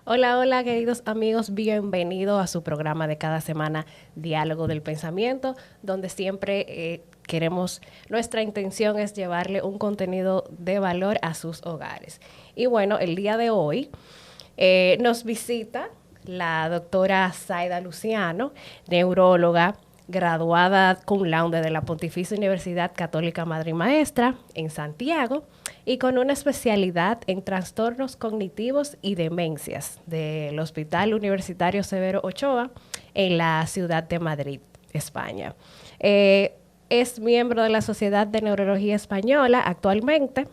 Hola, hola, queridos amigos, bienvenidos a su programa de cada semana, Diálogo del Pensamiento, donde siempre nuestra intención es llevarle un contenido de valor a sus hogares. Y bueno, el día de hoy nos visita la doctora Zaida Luciano, neuróloga, graduada cum laude de la Pontificia Universidad Católica Madre y Maestra en Santiago y con una especialidad en trastornos cognitivos y demencias del Hospital Universitario Severo Ochoa en la ciudad de Madrid, España. Es miembro de la Sociedad de Neurología Española actualmente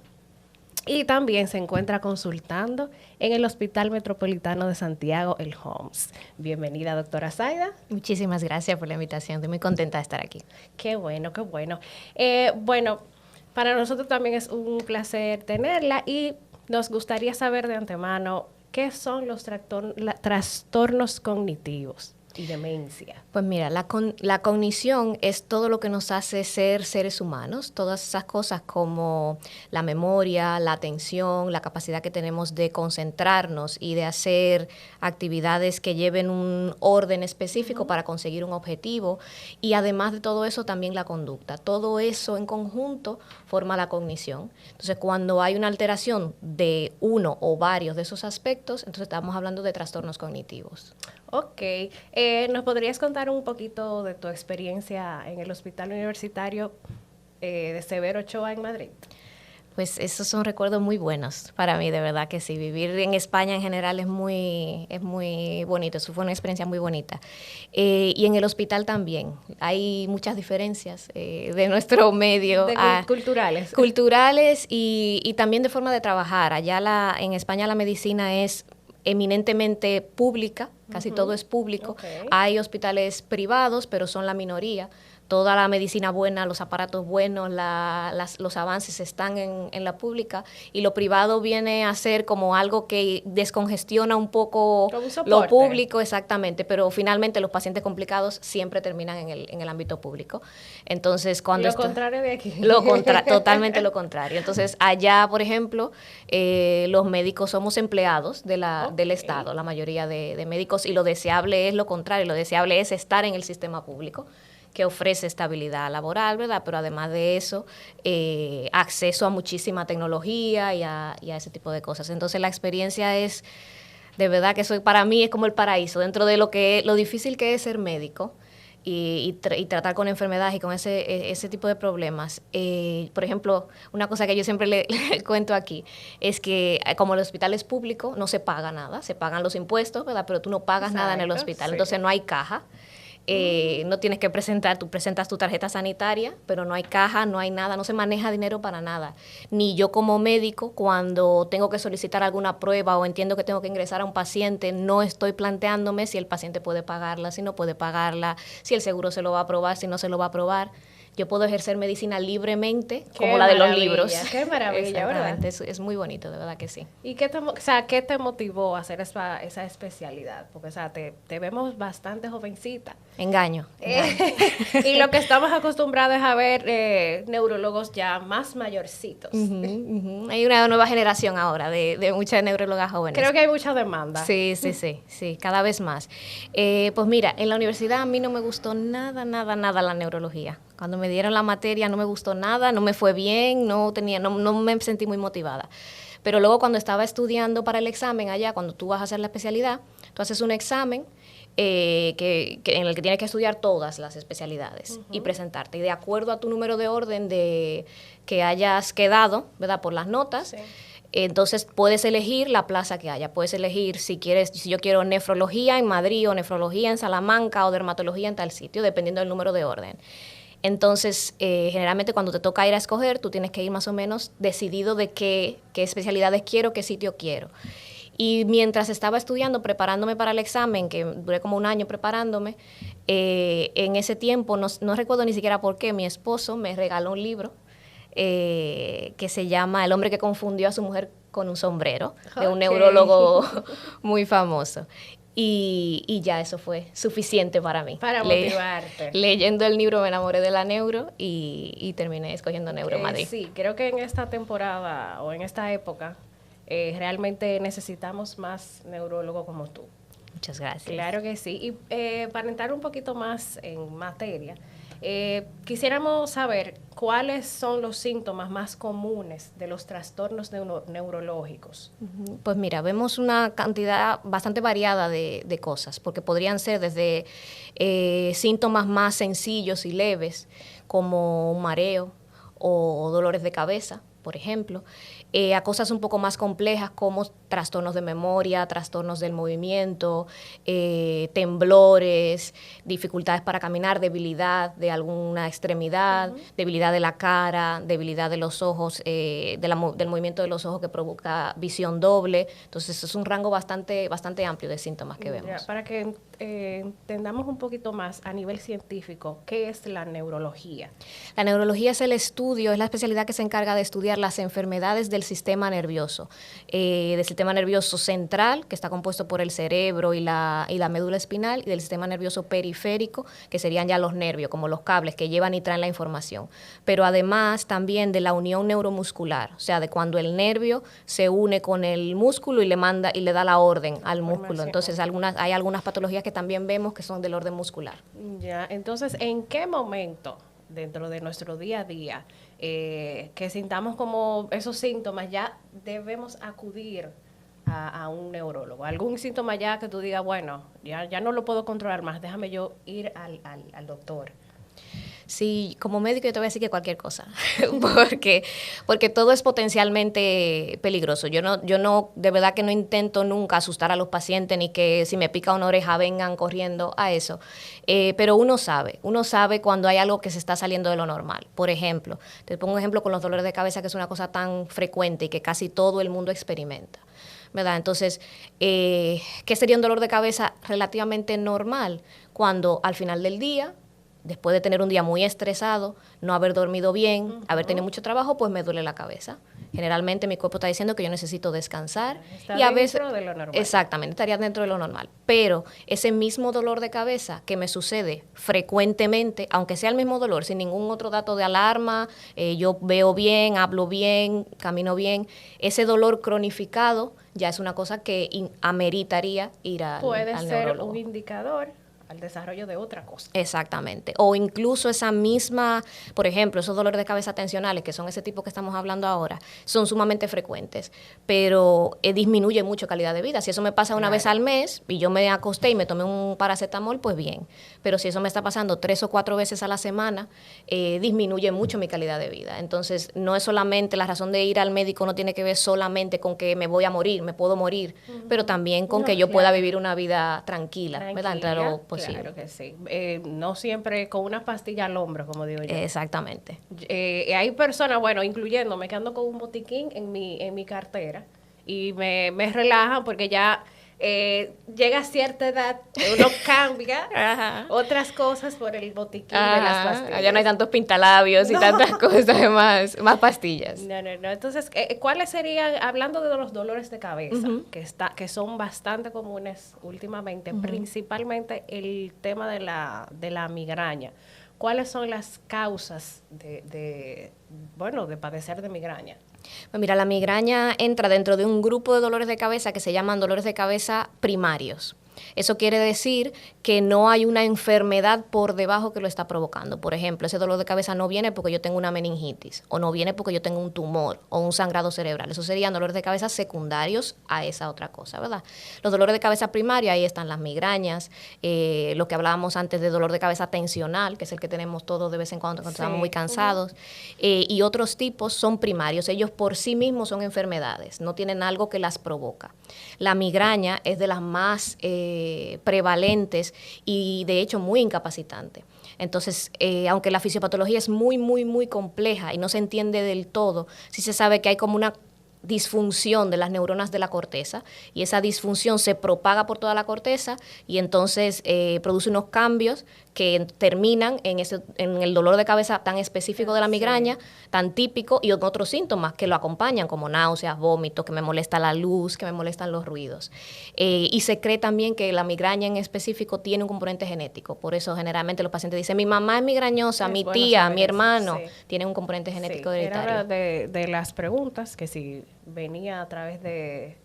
y también se encuentra consultando en el Hospital Metropolitano de Santiago, el HOMS. Bienvenida, doctora Zaida. Muchísimas gracias por la invitación. Estoy muy contenta de estar aquí. Qué bueno, qué bueno. Bueno, para nosotros también es un placer tenerla y nos gustaría saber de antemano qué son los trastornos cognitivos y demencia. Pues mira, la cognición es todo lo que nos hace ser seres humanos, todas esas cosas como la memoria, la atención, la capacidad que tenemos de concentrarnos y de hacer actividades que lleven un orden específico para conseguir un objetivo, y además de todo eso también la conducta. Todo eso en conjunto forma la cognición. Entonces, cuando hay una alteración de uno o varios de esos aspectos, entonces estamos hablando de trastornos cognitivos. Ok, ¿nos podrías contar un poquito de tu experiencia en el Hospital Universitario de Severo Ochoa en Madrid? Pues esos son recuerdos muy buenos para mí, de verdad que sí. Vivir en España en general es muy bonito, eso fue una experiencia muy bonita. Y en el hospital también. Hay muchas diferencias de nuestro medio. Culturales. Culturales y también de forma de trabajar. En España la medicina es eminentemente pública, casi todo es público. Okay. Hay hospitales privados, pero son la minoría. Toda la medicina buena, los aparatos buenos, los avances están en la pública, y lo privado viene a ser como algo que descongestiona un poco lo público, exactamente, pero finalmente los pacientes complicados siempre terminan en el ámbito público. Entonces, cuando contrario de aquí. Totalmente lo contrario. Entonces, allá, por ejemplo, los médicos somos empleados del Estado, la mayoría de médicos, y lo deseable es lo contrario, lo deseable es estar en el sistema público, que ofrece estabilidad laboral, ¿verdad? Pero además de eso, acceso a muchísima tecnología y a ese tipo de cosas. Entonces, la experiencia es, de verdad que para mí es como el paraíso, dentro de lo difícil que es ser médico y tratar con enfermedades y con ese tipo de problemas. Por ejemplo, una cosa que yo siempre le cuento aquí es que como el hospital es público, no se paga nada, se pagan los impuestos, ¿verdad? Pero tú no pagas nada en el hospital, sí. Entonces no hay caja. No tienes que tú presentas tu tarjeta sanitaria, pero no hay caja, no hay nada, no se maneja dinero para nada. Ni yo como médico, cuando tengo que solicitar alguna prueba o entiendo que tengo que ingresar a un paciente, no estoy planteándome si el paciente puede pagarla, si no puede pagarla, si el seguro se lo va a aprobar, si no se lo va a aprobar. Yo puedo ejercer medicina libremente, como la de los libros. Qué maravilla, ¿verdad? Es muy bonito, de verdad que sí. ¿Y qué te motivó a hacer esa especialidad? Porque, te vemos bastante jovencita. Engaño. Y lo que estamos acostumbrados es a ver neurólogos ya más mayorcitos. Hay una nueva generación ahora de muchas neurólogas jóvenes. Creo que hay mucha demanda. Sí, cada vez más. Pues mira, en la universidad a mí no me gustó nada la neurología. Cuando me dieron la materia no me gustó nada, no me fue bien, no me sentí muy motivada. Pero luego cuando estaba estudiando para el examen allá, cuando tú vas a hacer la especialidad, tú haces un examen en el que tienes que estudiar todas las especialidades y presentarte. Y de acuerdo a tu número de orden que hayas quedado, ¿verdad? Por las notas, entonces puedes elegir la plaza que haya. Puedes elegir si yo quiero nefrología en Madrid o nefrología en Salamanca o dermatología en tal sitio, dependiendo del número de orden. Entonces, generalmente cuando te toca ir a escoger, tú tienes que ir más o menos decidido de qué especialidades quiero, qué sitio quiero. Y mientras estaba estudiando, preparándome para el examen, que duré como un año preparándome, en ese tiempo, no recuerdo ni siquiera por qué, mi esposo me regaló un libro que se llama El hombre que confundió a su mujer con un sombrero, de un neurólogo muy famoso. Y ya eso fue suficiente para mí. Para motivarte. Leyendo el libro me enamoré de la neuro y terminé escogiendo Neuro Madrid. Sí, creo que en esta temporada o en esta época Realmente necesitamos más neurólogos como tú. Muchas gracias. Claro que sí. Y para entrar un poquito más en materia, quisiéramos saber cuáles son los síntomas más comunes de los trastornos neurológicos. Pues mira, vemos una cantidad bastante variada de cosas, porque podrían ser desde síntomas más sencillos y leves, como un mareo o dolores de cabeza, por ejemplo, a cosas un poco más complejas como trastornos de memoria, trastornos del movimiento, temblores, dificultades para caminar, debilidad de alguna extremidad, debilidad de la cara, debilidad de los ojos, del movimiento de los ojos que provoca visión doble. Entonces es un rango bastante amplio de síntomas que vemos. Ya, para que entendamos un poquito más a nivel científico, ¿qué es la neurología? La neurología es el estudio, es la especialidad que se encarga de estudiar las enfermedades del sistema nervioso, del sistema nervioso central, que está compuesto por el cerebro y la médula espinal, y del sistema nervioso periférico, que serían ya los nervios, como los cables que llevan y traen la información. Pero además también de la unión neuromuscular, o sea, de cuando el nervio se une con el músculo y le da la orden al músculo. Entonces hay algunas patologías que también vemos que son del orden muscular. Ya, entonces, ¿en qué momento dentro de nuestro día a día que sintamos como esos síntomas ya debemos acudir a un neurólogo? ¿Algún síntoma ya que tú digas, bueno, ya no lo puedo controlar más, déjame yo ir al doctor? Sí, como médico yo te voy a decir que cualquier cosa, porque todo es potencialmente peligroso. Yo no, de verdad que no intento nunca asustar a los pacientes ni que si me pica una oreja vengan corriendo a eso. Pero uno sabe cuando hay algo que se está saliendo de lo normal. Por ejemplo, te pongo un ejemplo con los dolores de cabeza, que es una cosa tan frecuente y que casi todo el mundo experimenta, ¿verdad? Entonces, ¿qué sería un dolor de cabeza relativamente normal? Cuando al final del día, después de tener un día muy estresado, no haber dormido bien, haber tenido mucho trabajo, pues me duele la cabeza. Generalmente mi cuerpo está diciendo que yo necesito descansar. Está dentro de lo normal. Exactamente, estaría dentro de lo normal. Pero ese mismo dolor de cabeza que me sucede frecuentemente, aunque sea el mismo dolor, sin ningún otro dato de alarma, yo veo bien, hablo bien, camino bien, ese dolor cronificado ya es una cosa que ameritaría ir al neurólogo. Puede ser un indicador al desarrollo de otra cosa. Exactamente. O incluso esa misma, por ejemplo, esos dolores de cabeza tensionales, que son ese tipo que estamos hablando ahora, son sumamente frecuentes, pero disminuye mucho calidad de vida. Si eso me pasa una vez al mes y yo me acosté y me tomé un paracetamol, pues bien. Pero si eso me está pasando 3 o 4 veces a la semana, disminuye mucho mi calidad de vida. Entonces, no es solamente la razón de ir al médico, no tiene que ver solamente con que me voy a morir, me puedo morir, pero también con que yo pueda vivir una vida tranquila, ¿verdad? Entre lo posible. Claro que sí. No siempre con una pastilla al hombro, como digo yo. Exactamente. Hay personas, bueno, incluyéndome, que ando con un botiquín en mi cartera y me relajan porque ya llega a cierta edad, uno cambia otras cosas por el botiquín de las pastillas. Ya no hay tantos pintalabios y tantas cosas, más pastillas. No. Entonces, ¿cuáles serían, hablando de los dolores de cabeza, que son bastante comunes últimamente, principalmente el tema de la migraña? ¿Cuáles son las causas de padecer de migraña? Pues mira, la migraña entra dentro de un grupo de dolores de cabeza que se llaman dolores de cabeza primarios. Eso quiere decir que no hay una enfermedad por debajo que lo está provocando. Por ejemplo, ese dolor de cabeza no viene porque yo tengo una meningitis, o no viene porque yo tengo un tumor o un sangrado cerebral. Esos serían dolores de cabeza secundarios a esa otra cosa, ¿verdad? Los dolores de cabeza primarios, ahí están las migrañas, lo que hablábamos antes de dolor de cabeza tensional, que es el que tenemos todos de vez en cuando estamos muy cansados, y otros tipos son primarios. Ellos por sí mismos son enfermedades, no tienen algo que las provoca. La migraña es de las más prevalentes y de hecho muy incapacitante. Entonces, aunque la fisiopatología es muy, muy, muy compleja y no se entiende del todo, sí se sabe que hay como una disfunción de las neuronas de la corteza y esa disfunción se propaga por toda la corteza y entonces produce unos cambios que terminan en el dolor de cabeza tan específico de la migraña, tan típico, y en otros síntomas que lo acompañan, como náuseas, vómitos, que me molesta la luz, que me molestan los ruidos. Y se cree también que la migraña en específico tiene un componente genético. Por eso generalmente los pacientes dicen, mi mamá es migrañosa, mi tía, mi hermano, tiene un componente genético hereditario. Era de las preguntas que si venía a través de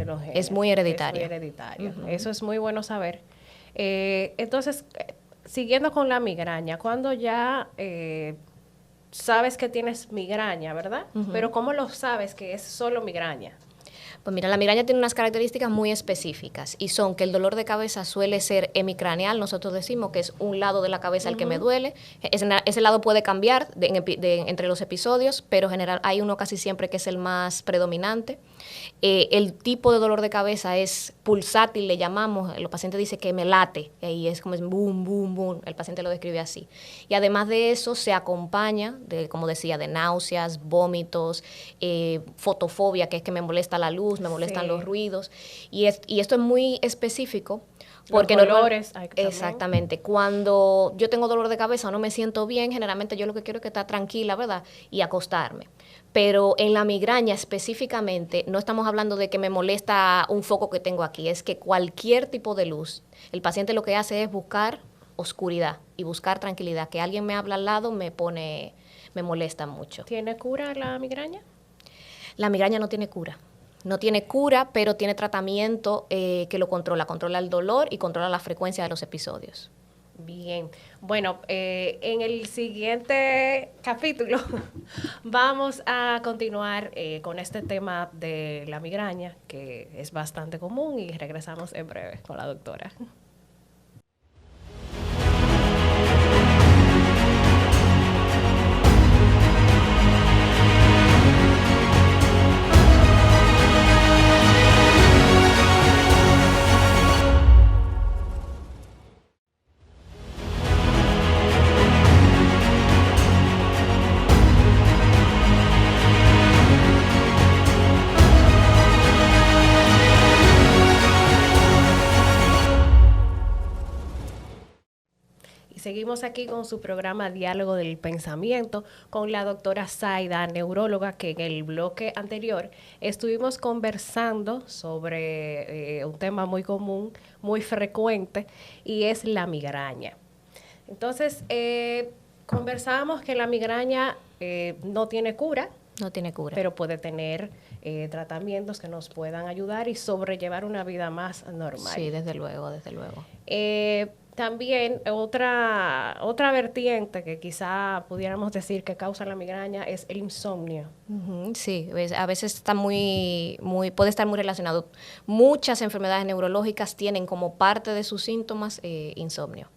los genes. Es muy hereditario. Es muy hereditario. Eso es muy bueno saber. Entonces, siguiendo con la migraña, cuando ya sabes que tienes migraña, ¿verdad? Pero ¿cómo lo sabes que es solo migraña? Pues mira, la migraña tiene unas características muy específicas y son que el dolor de cabeza suele ser hemicraneal, nosotros decimos que es un lado de la cabeza el que me duele, ese lado puede cambiar entre los episodios, pero en general hay uno casi siempre que es el más predominante. El tipo de dolor de cabeza es pulsátil, le llamamos, los pacientes dicen que me late, y es como es boom, boom, boom, el paciente lo describe así. Y además de eso se acompaña, como decía, de náuseas, vómitos, fotofobia, que es que me molesta la luz, me molestan los ruidos, y esto es muy específico. Porque los colores. Exactamente. Cuando yo tengo dolor de cabeza o no me siento bien, generalmente yo lo que quiero es que esté tranquila, ¿verdad? Y acostarme. Pero en la migraña específicamente, no estamos hablando de que me molesta un foco que tengo aquí, es que cualquier tipo de luz, el paciente lo que hace es buscar oscuridad y buscar tranquilidad. Que alguien me habla al lado me molesta mucho. ¿Tiene cura la migraña? La migraña no tiene cura. No tiene cura, pero tiene tratamiento que lo controla. Controla el dolor y controla la frecuencia de los episodios. Bien. Bueno, en el siguiente capítulo vamos a continuar con este tema de la migraña, que es bastante común, y regresamos en breve con la doctora. Seguimos aquí con su programa Diálogo del Pensamiento con la doctora Zaida, neuróloga, que en el bloque anterior estuvimos conversando sobre un tema muy común, muy frecuente, y es la migraña. Entonces, conversábamos que la migraña no tiene cura. No tiene cura. Pero puede tener tratamientos que nos puedan ayudar y sobrellevar una vida más normal. Sí, desde luego, desde luego. También otra vertiente que quizá pudiéramos decir que causa la migraña es el insomnio. Sí, a veces está puede estar muy relacionado. Muchas enfermedades neurológicas tienen como parte de sus síntomas insomnio.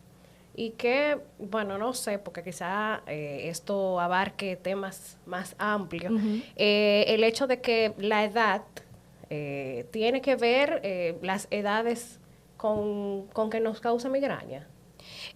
Y que, bueno, no sé, porque quizá esto abarque temas más amplios. El hecho de que la edad tiene que ver las edades con que nos causa migraña.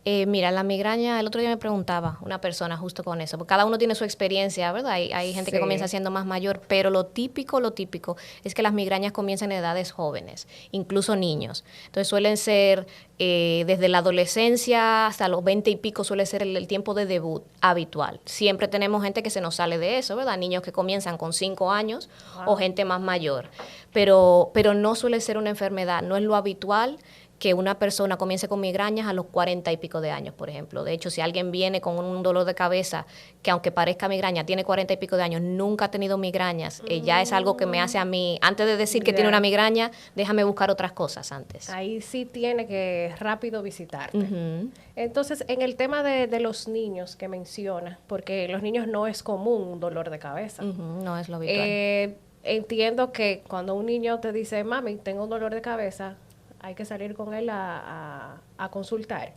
Mira, la migraña, el otro día me preguntaba una persona justo con eso, porque cada uno tiene su experiencia, ¿verdad? Hay gente que comienza siendo más mayor, pero lo típico es que las migrañas comienzan en edades jóvenes, incluso niños. Entonces suelen ser desde la adolescencia hasta los 20 y pico suele ser el tiempo de debut habitual. Siempre tenemos gente que se nos sale de eso, ¿verdad? Niños que comienzan con 5 años o gente más mayor, pero no suele ser una enfermedad, no es lo habitual que una persona comience con migrañas a los 40 y pico de años, por ejemplo. De hecho, si alguien viene con un dolor de cabeza que aunque parezca migraña, tiene 40 y pico de años, nunca ha tenido migrañas, ya es algo que me hace a mí, antes de decir que tiene una migraña, déjame buscar otras cosas antes. Ahí sí tiene que rápido visitarte. Entonces, en el tema de los niños que menciona, porque los niños no es común un dolor de cabeza. No es lo habitual. Entiendo que cuando un niño te dice, mami, tengo un dolor de cabeza, hay que salir con él a consultar.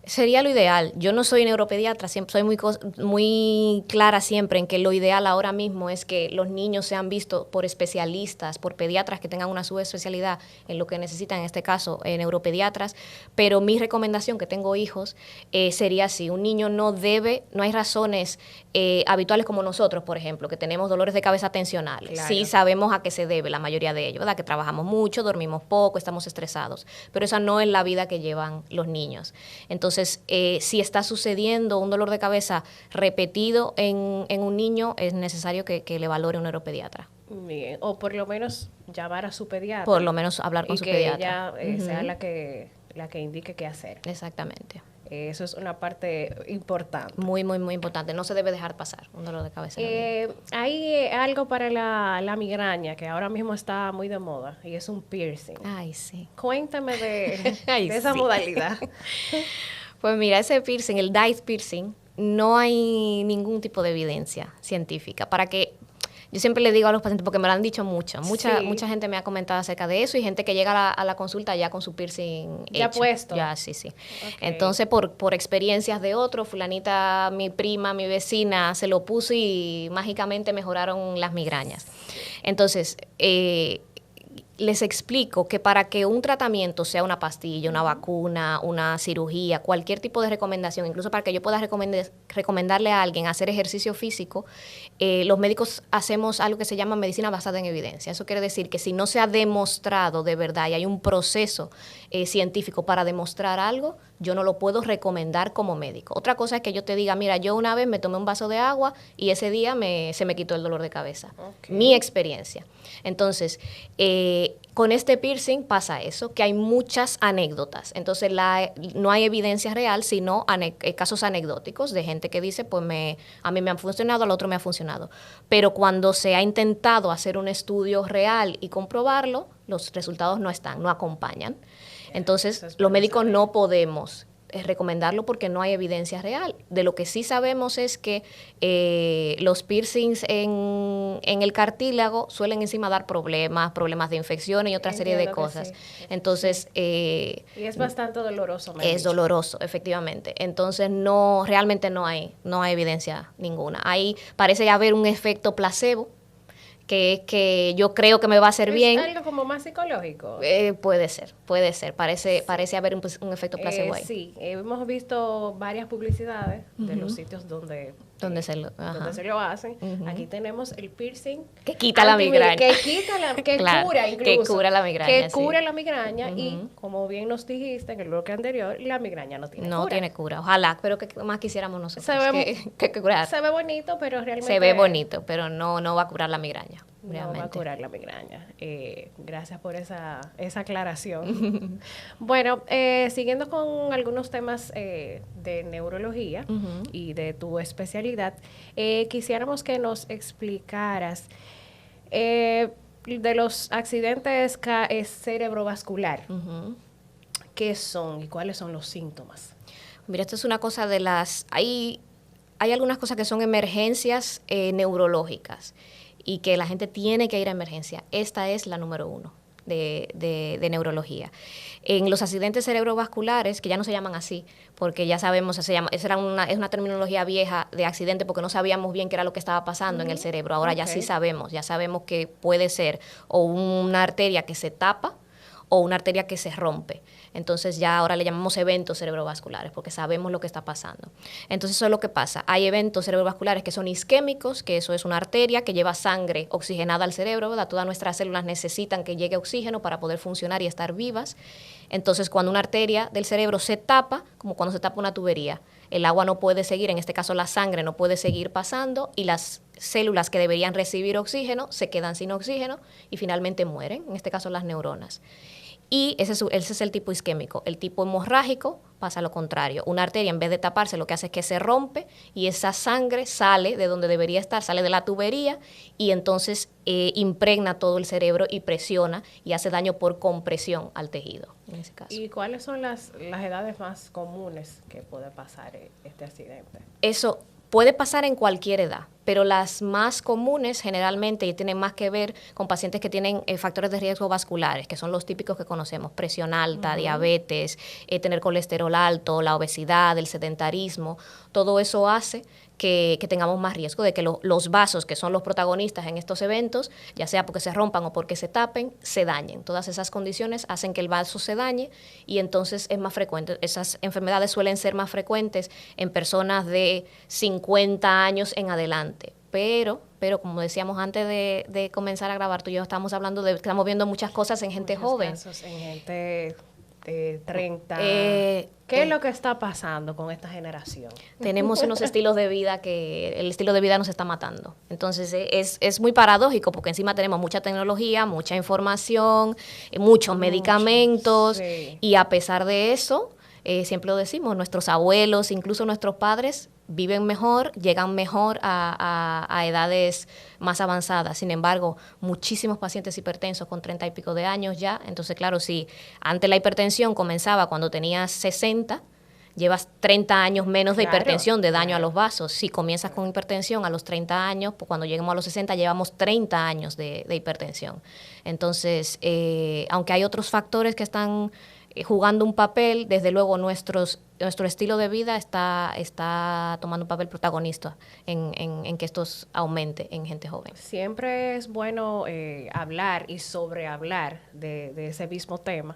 Sería lo ideal. Yo no soy neuropediatra, siempre soy muy clara siempre en que lo ideal ahora mismo es que los niños sean vistos por especialistas, por pediatras que tengan una subespecialidad en lo que necesitan, en este caso neuropediatras, pero mi recomendación, que tengo hijos, sería así. Un niño no hay razones habituales como nosotros, por ejemplo, que tenemos dolores de cabeza tensionales. Claro. Sí sabemos a qué se debe la mayoría de ellos, ¿verdad? Que trabajamos mucho, dormimos poco, estamos estresados, pero esa no es la vida que llevan los niños. Entonces, si está sucediendo un dolor de cabeza repetido en un niño, es necesario que le valore un neuropediatra. Bien, o por lo menos llamar a su pediatra. Por lo menos hablar con su pediatra. Y que ella sea la que indique qué hacer. Exactamente. Eso es una parte importante. Muy, muy, muy importante. No se debe dejar pasar un dolor de cabeza. Hay algo para la migraña que ahora mismo está muy de moda y es un piercing. Ay, sí. Cuéntame de Ay, esa sí. modalidad. Pues mira, ese piercing, el dye piercing, no hay ningún tipo de evidencia científica para que... Yo siempre le digo a los pacientes, porque me lo han dicho mucha Sí. gente me ha comentado acerca de eso y gente que llega a la consulta ya con su piercing Ya hecho. puesto. Ya, sí, sí. Ok. Entonces, por experiencias de otros, fulanita, mi prima, mi vecina, se lo puso y mágicamente mejoraron las migrañas. Entonces, les explico que para que un tratamiento sea una pastilla, una vacuna, una cirugía, cualquier tipo de recomendación, incluso para que yo pueda recomendarle a alguien hacer ejercicio físico, los médicos hacemos algo que se llama medicina basada en evidencia. Eso quiere decir que si no se ha demostrado de verdad y hay un proceso científico para demostrar algo, yo no lo puedo recomendar como médico. Otra cosa es que yo te diga, mira, yo una vez me tomé un vaso de agua y ese día se me quitó el dolor de cabeza. Okay. Mi experiencia. Entonces, con este piercing pasa eso, que hay muchas anécdotas. Entonces, no hay evidencia real, sino casos anecdóticos de gente que dice, pues a mí me han funcionado, al otro me ha funcionado. Pero cuando se ha intentado hacer un estudio real y comprobarlo, los resultados no acompañan. Entonces, los médicos no podemos recomendarlo porque no hay evidencia real. De lo que sí sabemos es que los piercings en el cartílago suelen encima dar problemas de infección y otra serie de cosas. Sí. Entonces... y es bastante doloroso. Es doloroso, efectivamente. Entonces, realmente no hay evidencia ninguna. Ahí parece haber un efecto placebo, que es que yo creo que me va a hacer bien. ¿Es algo como más psicológico? Puede ser. Parece haber un efecto placebo ahí. Sí, hemos visto varias publicidades de los sitios donde se lo hacen. Aquí tenemos el piercing. Que quita la migraña. Que claro, cura incluso. Que cura la migraña, Que cura la migraña y, como bien nos dijiste en el bloque anterior, la migraña no tiene cura. No tiene cura. Ojalá, pero que más quisiéramos nosotros que curar. Se ve bonito, pero realmente... Se ve bonito, pero no va a curar la migraña. No va a curar la migraña. Gracias por esa aclaración. Bueno, siguiendo con algunos temas de neurología y de tu especialidad, quisiéramos que nos explicaras de los accidentes cerebrovascular. ¿Qué son y cuáles son los síntomas? Mira, esto es una cosa de las... Hay algunas cosas que son emergencias neurológicas y que la gente tiene que ir a emergencia. Esta es la número 1 de neurología. En los accidentes cerebrovasculares, que ya no se llaman así, porque ya sabemos, es una terminología vieja de accidente porque no sabíamos bien qué era lo que estaba pasando en el cerebro. Ahora ya sí sabemos que puede ser o una arteria que se tapa o una arteria que se rompe. Entonces ya ahora le llamamos eventos cerebrovasculares porque sabemos lo que está pasando. Entonces eso es lo que pasa. Hay eventos cerebrovasculares que son isquémicos, que eso es una arteria que lleva sangre oxigenada al cerebro, ¿verdad? Todas nuestras células necesitan que llegue oxígeno para poder funcionar y estar vivas. Entonces cuando una arteria del cerebro se tapa, como cuando se tapa una tubería, el agua no puede seguir, en este caso la sangre no puede seguir pasando y las células que deberían recibir oxígeno se quedan sin oxígeno y finalmente mueren, en este caso las neuronas. Y ese es el tipo isquémico. El tipo hemorrágico pasa lo contrario. Una arteria, en vez de taparse, lo que hace es que se rompe y esa sangre sale de donde debería estar, sale de la tubería y entonces impregna todo el cerebro y presiona y hace daño por compresión al tejido, en ese caso. ¿Y cuáles son las edades más comunes que puede pasar este accidente? Eso puede pasar en cualquier edad, pero las más comunes generalmente tienen más que ver con pacientes que tienen factores de riesgo vasculares, que son los típicos que conocemos, presión alta, diabetes, tener colesterol alto, la obesidad, el sedentarismo. Todo eso hace que tengamos más riesgo de que los vasos, que son los protagonistas en estos eventos, ya sea porque se rompan o porque se tapen, se dañen. Todas esas condiciones hacen que el vaso se dañe y entonces es más frecuente. Esas enfermedades suelen ser más frecuentes en personas de 50 años en adelante. Pero como decíamos antes de comenzar a grabar, tú y yo estamos hablando que estamos viendo muchas cosas en gente joven. Casos en gente de 30. ¿Qué es lo que está pasando con esta generación? Tenemos unos estilos de vida que el estilo de vida nos está matando. Entonces es muy paradójico porque encima tenemos mucha tecnología, mucha información, muchos medicamentos y a pesar de eso siempre lo decimos, nuestros abuelos, incluso nuestros padres, viven mejor, llegan mejor a edades más avanzadas. Sin embargo, muchísimos pacientes hipertensos con 30 y pico de años ya. Entonces, claro, si antes la hipertensión comenzaba cuando tenías 60, llevas 30 años menos de hipertensión, de daño a los vasos. Si comienzas con hipertensión a los 30 años, pues cuando lleguemos a los 60 llevamos 30 años de hipertensión. Entonces, aunque hay otros factores que están jugando un papel, desde luego nuestro estilo de vida está tomando un papel protagonista en que esto aumente en gente joven. Siempre es bueno hablar y sobrehablar de ese mismo tema,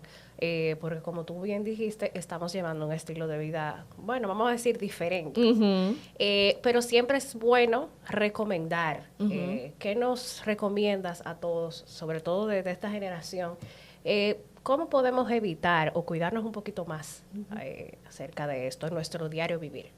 porque como tú bien dijiste, estamos llevando un estilo de vida, bueno, vamos a decir diferente. Uh-huh. Pero siempre es bueno recomendar. Uh-huh. ¿Qué nos recomiendas a todos, sobre todo de esta generación? ¿Cómo podemos evitar o cuidarnos un poquito más acerca de esto en nuestro diario vivir?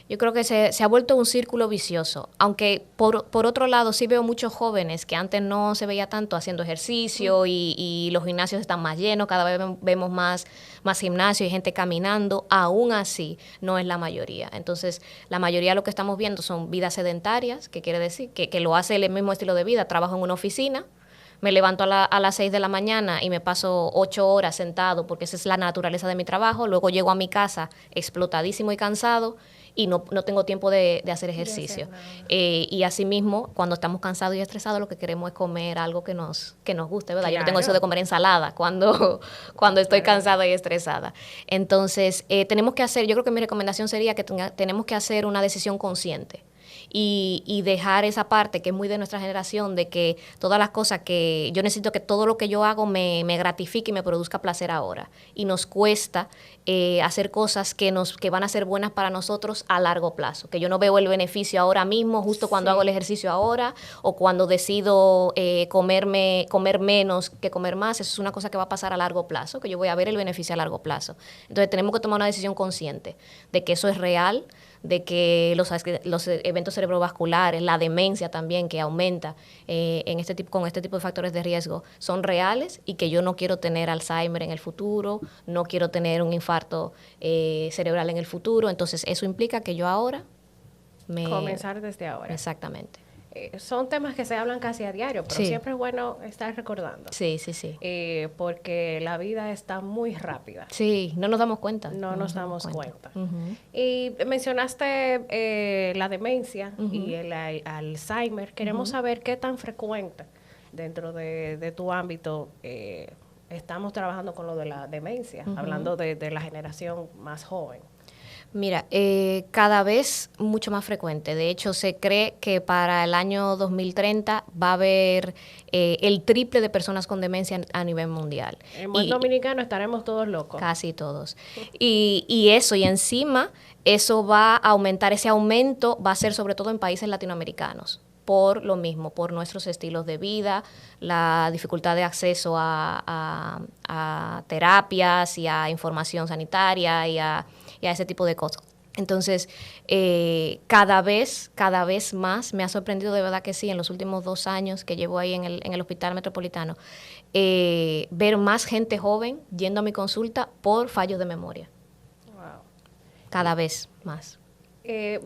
Yo creo que se ha vuelto un círculo vicioso, aunque por otro lado sí veo muchos jóvenes que antes no se veía tanto haciendo ejercicio y los gimnasios están más llenos, cada vez vemos más gimnasios y gente caminando, aún así no es la mayoría. Entonces, la mayoría lo que estamos viendo son vidas sedentarias, que quiere decir que lo hace el mismo estilo de vida, trabajo en una oficina, me levanto a las 6 de la mañana y me paso 8 horas sentado porque esa es la naturaleza de mi trabajo. Luego llego a mi casa explotadísimo y cansado y no tengo tiempo de hacer ejercicio. Y asimismo, cuando estamos cansados y estresados, lo que queremos es comer algo que nos guste, ¿verdad? Claro. Yo no tengo eso de comer ensalada cuando estoy cansada y estresada. Entonces, tenemos que hacer, yo creo que mi recomendación sería que tenemos que hacer una decisión consciente. Y dejar esa parte que es muy de nuestra generación, de que todas las cosas que yo necesito, que todo lo que yo hago me gratifique y me produzca placer ahora. Y nos cuesta hacer cosas que van a ser buenas para nosotros a largo plazo. Que yo no veo el beneficio ahora mismo, justo cuando hago el ejercicio ahora, o cuando decido comer menos que comer más. Eso es una cosa que va a pasar a largo plazo, que yo voy a ver el beneficio a largo plazo. Entonces tenemos que tomar una decisión consciente de que eso es real, de que los eventos cerebrovasculares, la demencia también que aumenta con este tipo de factores de riesgo son reales y que yo no quiero tener Alzheimer en el futuro, no quiero tener un infarto cerebral en el futuro. Entonces eso implica que yo ahora comenzar desde ahora. Exactamente. Son temas que se hablan casi a diario, pero siempre es bueno estar recordando. Sí. Porque la vida está muy rápida. Sí, no nos damos cuenta. No nos damos cuenta. Uh-huh. Y mencionaste la demencia y el Alzheimer. Queremos saber qué tan frecuente dentro de tu ámbito estamos trabajando con lo de la demencia, hablando de la generación más joven. Mira, cada vez mucho más frecuente. De hecho, se cree que para el año 2030 va a haber el triple de personas con demencia a nivel mundial. En buen dominicano estaremos todos locos. Casi todos. Y encima, eso va a aumentar, ese aumento va a ser sobre todo en países latinoamericanos. Por lo mismo, por nuestros estilos de vida, la dificultad de acceso a terapias y a información sanitaria y a ese tipo de cosas. Entonces, cada vez más, me ha sorprendido de verdad que sí, en los últimos 2 años que llevo ahí en el Hospital Metropolitano, ver más gente joven yendo a mi consulta por fallos de memoria. Wow. Cada vez más.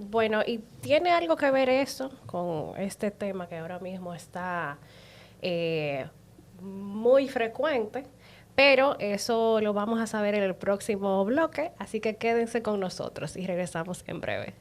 Bueno, ¿y tiene algo que ver eso con este tema que ahora mismo está muy frecuente? Pero eso lo vamos a saber en el próximo bloque, así que quédense con nosotros y regresamos en breve.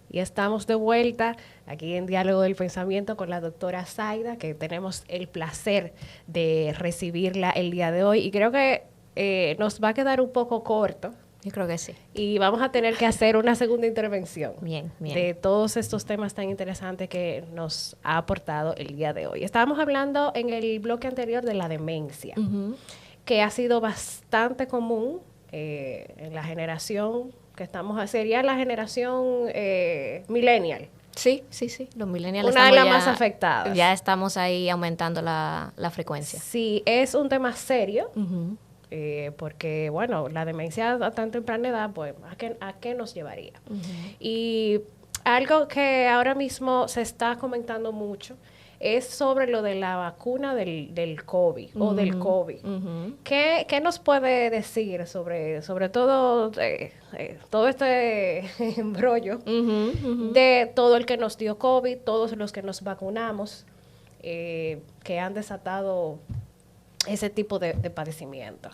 Y estamos de vuelta aquí en Diálogo del Pensamiento con la doctora Zaida, que tenemos el placer de recibirla el día de hoy. Y creo que nos va a quedar un poco corto. Yo creo que sí. Y vamos a tener que hacer una segunda intervención. Bien. De todos estos temas tan interesantes que nos ha aportado el día de hoy. Estábamos hablando en el bloque anterior de la demencia. Uh-huh. que ha sido bastante común en la generación que estamos, sería la generación millennial. Sí, los millennials una de las más afectadas. Ya estamos ahí aumentando la frecuencia. Sí, es un tema serio, porque, bueno, la demencia a tan temprana edad, pues, ¿a qué nos llevaría? Y algo que ahora mismo se está comentando mucho es sobre lo de la vacuna del COVID o del COVID. ¿Qué nos puede decir sobre todo todo este embrollo de todo el que nos dio COVID, todos los que nos vacunamos, que han desatado ese tipo de padecimiento?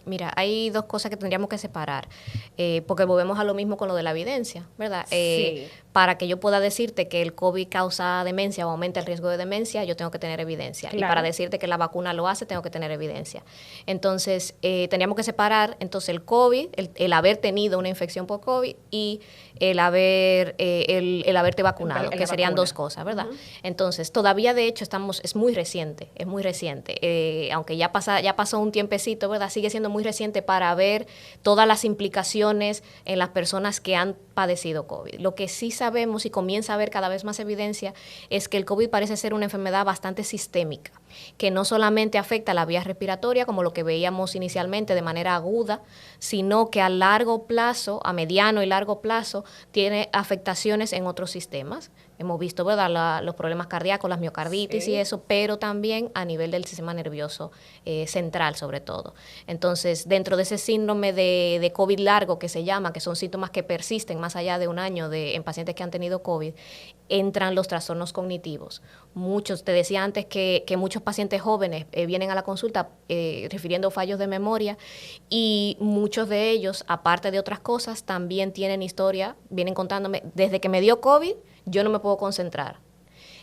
Mira, hay dos cosas que tendríamos que separar, porque volvemos a lo mismo con lo de la evidencia, ¿verdad? Sí. Para que yo pueda decirte que el COVID causa demencia o aumenta el riesgo de demencia, yo tengo que tener evidencia. Claro. Y para decirte que la vacuna lo hace, tengo que tener evidencia. Entonces, tendríamos que separar entonces el COVID, el haber tenido una infección por COVID y el haberte vacunado, que serían dos cosas, ¿verdad? Entonces, todavía de hecho es muy reciente, aunque ya pasó un tiempecito, ¿verdad? Sigue siendo muy reciente para ver todas las implicaciones en las personas que han padecido COVID. Lo que sí sabemos y comienza a haber cada vez más evidencia es que el COVID parece ser una enfermedad bastante sistémica, que no solamente afecta la vía respiratoria, como lo que veíamos inicialmente de manera aguda, sino que a largo plazo, a mediano y largo plazo, tiene afectaciones en otros sistemas. Hemos visto, ¿verdad?, los problemas cardíacos, las miocarditis y eso, pero también a nivel del sistema nervioso central, sobre todo. Entonces, dentro de ese síndrome de COVID largo que se llama, que son síntomas que persisten más allá de un año en pacientes que han tenido COVID, entran los trastornos cognitivos. Te decía antes que muchos pacientes jóvenes vienen a la consulta refiriendo fallos de memoria, y muchos de ellos, aparte de otras cosas, también tienen historia, vienen contándome, desde que me dio COVID, yo no me puedo concentrar.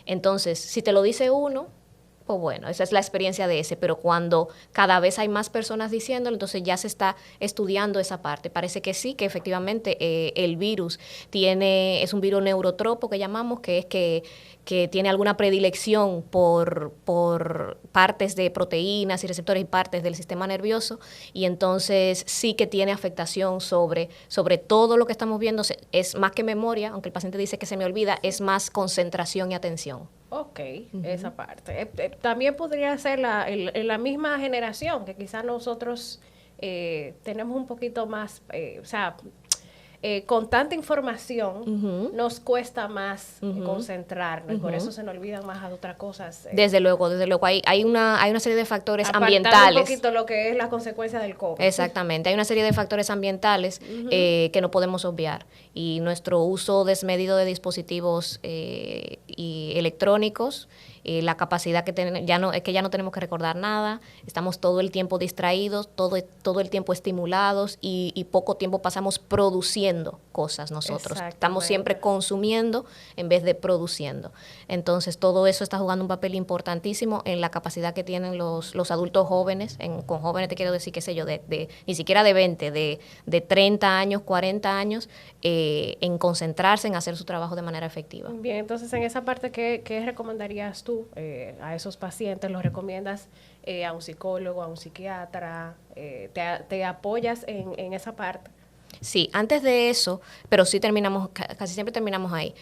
Entonces, si te lo dice uno, pues bueno, esa es la experiencia de ese, pero cuando cada vez hay más personas diciéndolo, entonces ya se está estudiando esa parte. Parece que sí, que efectivamente el virus es un virus neurotropo que llamamos, que es que tiene alguna predilección por partes de proteínas y receptores y partes del sistema nervioso, y entonces sí que tiene afectación sobre todo lo que estamos viendo. Es más que memoria, aunque el paciente dice que se me olvida, es más concentración y atención. Ok, esa parte. También podría ser en la misma generación, que quizás nosotros tenemos un poquito más, con tanta información nos cuesta más concentrarnos, y por eso se nos olvidan más a otras cosas. Desde luego. Hay una serie de factores ambientales. Apartando un poquito lo que es la consecuencia del COVID. Exactamente. Hay una serie de factores ambientales que no podemos obviar. Y nuestro uso desmedido de dispositivos y electrónicos, la capacidad que tenemos, es que ya no tenemos que recordar nada, estamos todo el tiempo distraídos, todo el tiempo estimulados, y poco tiempo pasamos produciendo cosas nosotros. Estamos siempre consumiendo en vez de produciendo. Entonces, todo eso está jugando un papel importantísimo en la capacidad que tienen los adultos jóvenes. Con jóvenes te quiero decir, qué sé yo, ni siquiera de 20, de 30 años, 40 años, en concentrarse, en hacer su trabajo de manera efectiva. Bien, entonces en esa parte, ¿qué recomendarías tú a esos pacientes? ¿Los recomiendas a un psicólogo, a un psiquiatra? ¿Te apoyas en esa parte? Sí, antes de eso, pero sí casi siempre terminamos ahí.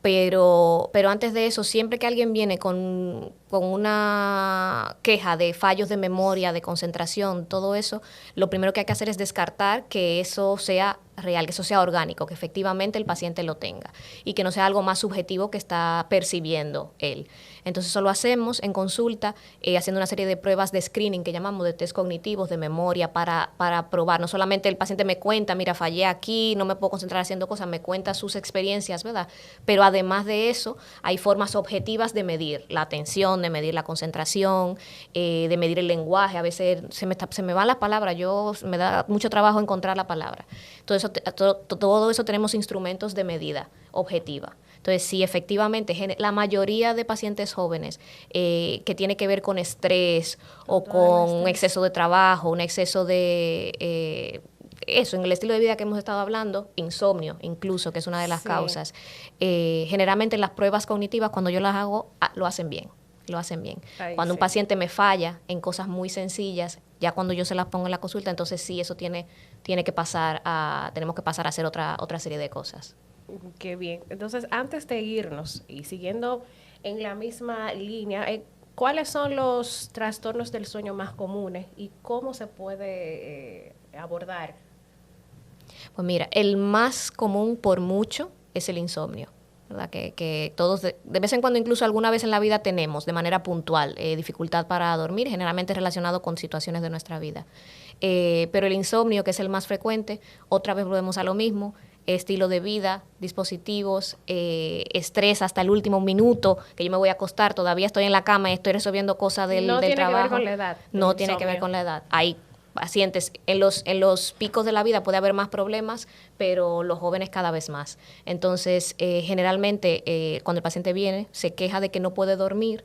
Pero antes de eso, siempre que alguien viene con una queja de fallos de memoria, de concentración, todo eso, lo primero que hay que hacer es descartar que eso sea real, que eso sea orgánico, que efectivamente el paciente lo tenga, y que no sea algo más subjetivo que está percibiendo él. Entonces eso lo hacemos en consulta, haciendo una serie de pruebas de screening que llamamos, de test cognitivos, de memoria, para probar. No solamente el paciente me cuenta, mira, fallé aquí, no me puedo concentrar haciendo cosas, me cuenta sus experiencias, ¿verdad? Pero además de eso, hay formas objetivas de medir la atención, de medir la concentración, de medir el lenguaje. A veces se me van las palabras, me da mucho trabajo encontrar la palabra. Entonces, todo eso tenemos instrumentos de medida objetiva. Entonces, sí, efectivamente, la mayoría de pacientes jóvenes que tiene que ver con estrés o con un exceso de trabajo, un exceso de eso, en el estilo de vida que hemos estado hablando, insomnio incluso, que es una de las causas, generalmente las pruebas cognitivas, cuando yo las hago, lo hacen bien. Cuando un paciente me falla en cosas muy sencillas, Ya cuando yo se las pongo en la consulta, entonces sí, eso tenemos que pasar a hacer otra serie de cosas. Qué bien. Entonces, antes de irnos y siguiendo en la misma línea, ¿cuáles son los trastornos del sueño más comunes y cómo se puede abordar? Pues mira, el más común por mucho es el insomnio, ¿verdad? Que todos de vez en cuando, incluso alguna vez en la vida tenemos de manera puntual dificultad para dormir, generalmente relacionado con situaciones de nuestra vida. Pero el insomnio, que es el más frecuente, otra vez volvemos a lo mismo, estilo de vida, dispositivos, estrés hasta el último minuto, que yo me voy a acostar, todavía estoy en la cama y estoy resolviendo cosas del trabajo. No tiene que ver con la edad. No tiene que ver con la edad. Hay pacientes, en los picos de la vida puede haber más problemas, pero los jóvenes cada vez más. Entonces, generalmente, cuando el paciente viene, se queja de que no puede dormir.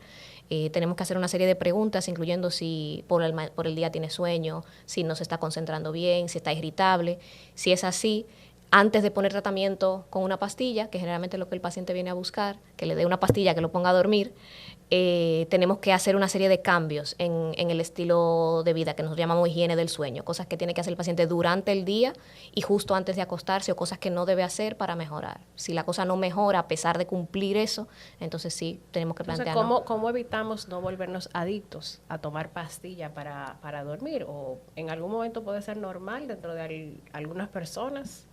Tenemos que hacer una serie de preguntas, incluyendo si por el día tiene sueño, si no se está concentrando bien, si está irritable. Si es así, antes de poner tratamiento con una pastilla, que generalmente es lo que el paciente viene a buscar, que le dé una pastilla que lo ponga a dormir, tenemos que hacer una serie de cambios en el estilo de vida que nosotros llamamos higiene del sueño, cosas que tiene que hacer el paciente durante el día y justo antes de acostarse, o cosas que no debe hacer para mejorar. Si la cosa no mejora a pesar de cumplir eso, entonces sí tenemos que plantearnos. Entonces, ¿cómo evitamos no volvernos adictos a tomar pastilla para dormir? ¿O en algún momento puede ser normal dentro de algunas personas?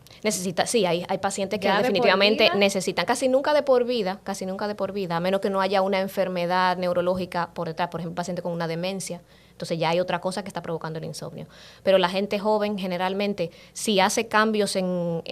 Sí, hay pacientes que definitivamente necesitan, casi nunca de por vida, a menos que no haya una enfermedad neurológica por detrás, por ejemplo, un paciente con una demencia. Entonces ya hay otra cosa que está provocando el insomnio. Pero la gente joven generalmente, si hace cambios en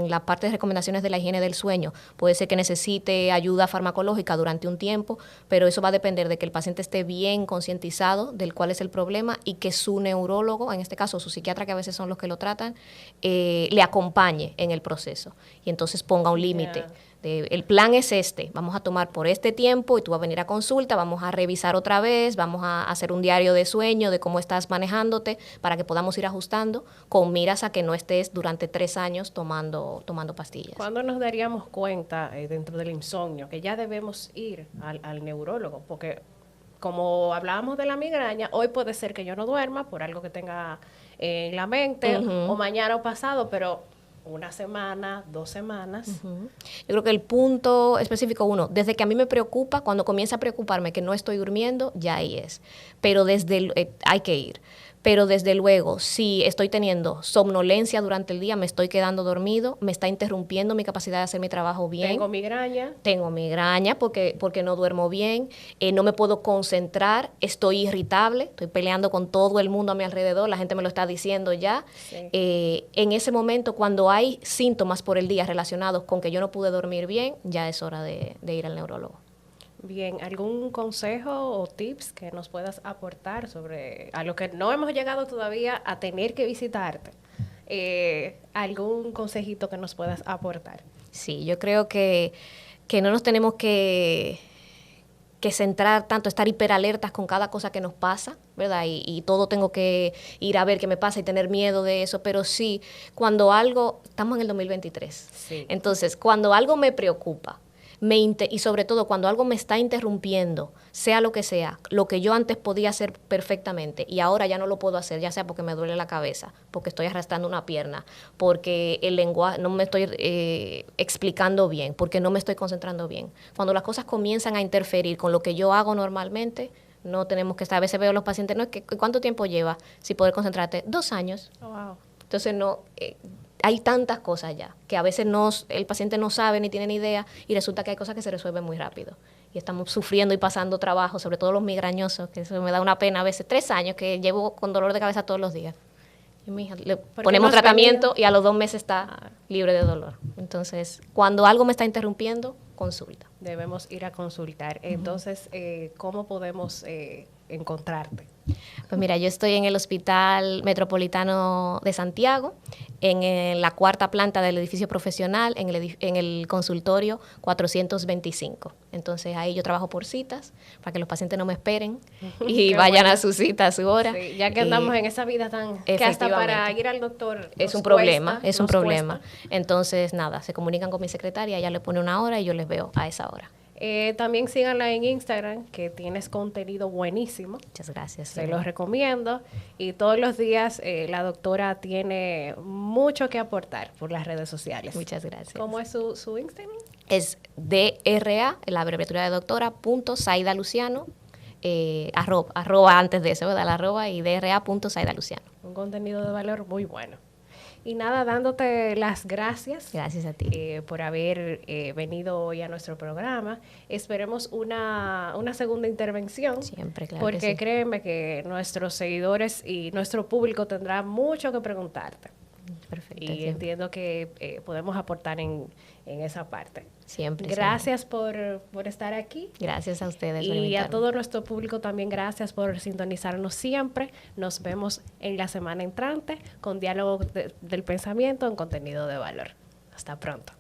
la parte de recomendaciones de la higiene del sueño, puede ser que necesite ayuda farmacológica durante un tiempo, pero eso va a depender de que el paciente esté bien concientizado del cuál es el problema y que su neurólogo, en este caso su psiquiatra, que a veces son los que lo tratan, le acompañe en el proceso y entonces ponga un límite. Yeah. El plan es vamos a tomar por este tiempo y tú vas a venir a consulta, vamos a revisar otra vez, vamos a hacer un diario de sueño de cómo estás manejándote para que podamos ir ajustando con miras a que no estés durante 3 años tomando pastillas. ¿Cuándo nos daríamos cuenta dentro del insomnio que ya debemos ir al neurólogo? Porque como hablábamos de la migraña, hoy puede ser que yo no duerma por algo que tenga en la mente, o mañana o pasado, pero 1 semana, 2 semanas. Yo creo que el punto específico, desde que a mí me preocupa, cuando comienza a preocuparme que no estoy durmiendo, ya ahí es. Pero hay que ir. Pero desde luego, si estoy teniendo somnolencia durante el día, me estoy quedando dormido, me está interrumpiendo mi capacidad de hacer mi trabajo bien. Tengo migraña porque no duermo bien, no me puedo concentrar, estoy irritable, estoy peleando con todo el mundo a mi alrededor, la gente me lo está diciendo ya. Sí. En ese momento, cuando hay síntomas por el día relacionados con que yo no pude dormir bien, ya es hora de ir al neurólogo. Bien, ¿algún consejo o tips que nos puedas aportar sobre a lo que no hemos llegado todavía a tener que visitarte? ¿Algún consejito que nos puedas aportar? Sí, yo creo que no nos tenemos que centrar tanto, estar hiperalertas con cada cosa que nos pasa, ¿verdad? Y todo tengo que ir a ver qué me pasa y tener miedo de eso, pero sí, cuando algo, estamos en el 2023, sí. Entonces, cuando algo me preocupa, y sobre todo cuando algo me está interrumpiendo, sea lo que sea, lo que yo antes podía hacer perfectamente y ahora ya no lo puedo hacer, ya sea porque me duele la cabeza, porque estoy arrastrando una pierna, porque el lenguaje no me estoy explicando bien, porque no me estoy concentrando bien. Cuando las cosas comienzan a interferir con lo que yo hago normalmente, no tenemos que estar. A veces veo a los pacientes, no es que ¿cuánto tiempo lleva sin poder concentrarte? 2 años. Oh, wow. Entonces no... hay tantas cosas ya, que a veces el paciente no sabe ni tiene ni idea y resulta que hay cosas que se resuelven muy rápido. Y estamos sufriendo y pasando trabajo, sobre todo los migrañosos, que eso me da una pena a veces. 3 años que llevo con dolor de cabeza todos los días. Y mi hija, le ponemos tratamiento y a los 2 meses está libre de dolor. Entonces, cuando algo me está interrumpiendo, consulta. Debemos ir a consultar. Entonces, ¿cómo podemos encontrarte? Pues mira, yo estoy en el Hospital Metropolitano de Santiago, en la 4ª planta del edificio profesional, en el consultorio 425. Entonces ahí yo trabajo por citas, para que los pacientes no me esperen y vayan a su cita, a su hora. Sí, ya que andamos en esa vida que hasta para ir al doctor es un problema. Entonces nada, se comunican con mi secretaria, ella le pone una hora y yo les veo a esa hora. También síganla en Instagram, que tienes contenido buenísimo. Muchas gracias. Se los recomiendo. Y todos los días la doctora tiene mucho que aportar por las redes sociales. Muchas gracias. ¿Cómo es su Instagram? Es DRA, la abreviatura de doctora, @SaidaLuciano, arroba antes de eso, ¿verdad? La arroba y DRA.SaidaLuciano. Un contenido de valor muy bueno. Y nada, dándote las gracias. Gracias a ti. Por haber venido hoy a nuestro programa. Esperemos una segunda intervención. Siempre, claro. Porque que sí. créeme que nuestros seguidores y nuestro público tendrá mucho que preguntarte. Perfecto. Y siempre. entiendo que podemos aportar en esa parte. Siempre. Gracias por estar aquí. Gracias a ustedes. Y a todo nuestro público también gracias por sintonizarnos siempre. Nos vemos en la semana entrante con Diálogo del Pensamiento en contenido de valor. Hasta pronto.